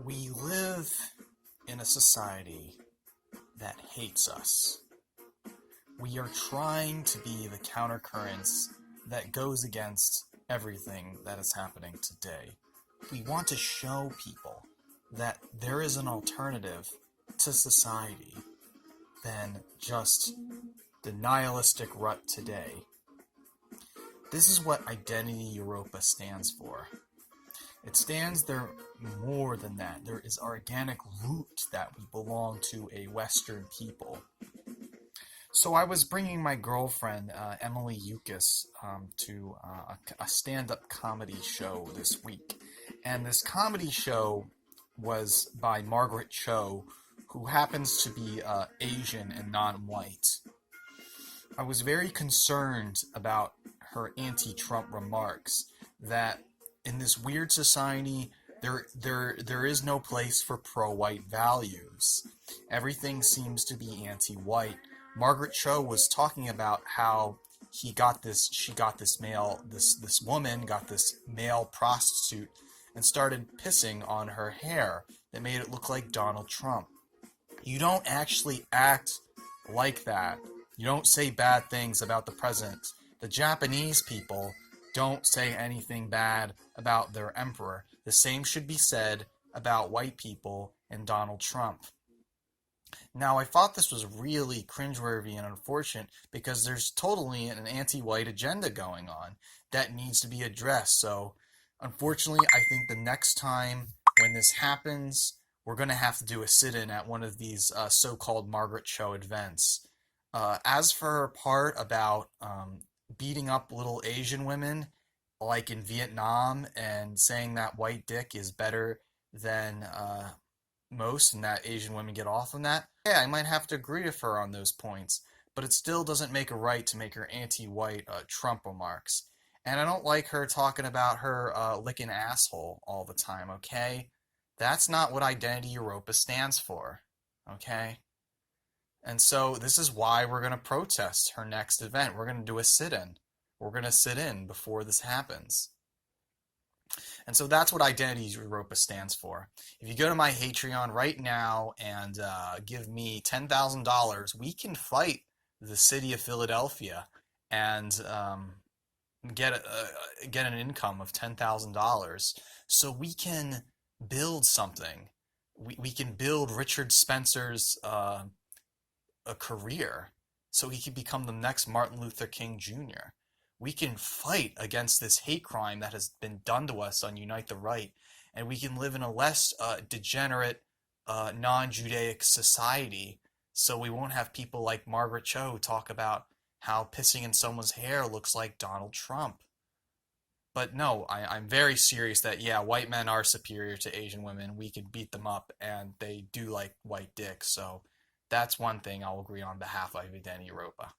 We live in a society that hates us. We are trying to be the countercurrents that goes against everything that is happening today. We want to show people that there is an alternative to society than just the nihilistic rut today. This is what Identity Europa stands for. It stands there more than that. There is organic root that we belong to a Western people. So I was bringing my girlfriend, Emily Yukis, to a stand-up comedy show this week. And this comedy show was by Margaret Cho, who happens to be Asian and non-white. I was very concerned about her anti-Trump remarks, that in this weird society, there is no place for pro-white values. Everything seems to be anti-white. Margaret Cho was talking about how she got this woman got this male prostitute and started pissing on her hair that made it look like Donald Trump. You don't actually act like that. You don't say bad things about the president. The Japanese people don't say anything bad about their emperor. The same should be said about white people and Donald Trump. Now, I thought this was really cringeworthy and unfortunate because there's totally an anti-white agenda going on that needs to be addressed. So, unfortunately, I think the next time when this happens, we're going to have to do a sit-in at one of these so-called Margaret Cho events. As for her part about beating up little Asian women, like in Vietnam, and saying that white dick is better than most and that Asian women get off on that, yeah, I might have to agree with her on those points, but it still doesn't make her right to make her anti-white Trump remarks. And I don't like her talking about her licking asshole all the time, okay? That's not what Identity Europa stands for, okay? And so this is why we're going to protest her next event. We're going to do a sit-in. We're going to sit in before this happens. And so that's what Identity Europa stands for. If you go to my Patreon right now and give me $10,000, we can fight the city of Philadelphia and get an income of $10,000 so we can build something. We can build Richard Spencer's a career so he can become the next Martin Luther King Jr. We can fight against this hate crime that has been done to us on Unite the Right, and we can live in a less degenerate, non-Judaic society, so we won't have people like Margaret Cho talk about how pissing in someone's hair looks like Donald Trump. But no, I'm very serious that, yeah, white men are superior to Asian women. We can beat them up, and they do like white dicks, so that's one thing I'll agree on behalf of Identity Europa.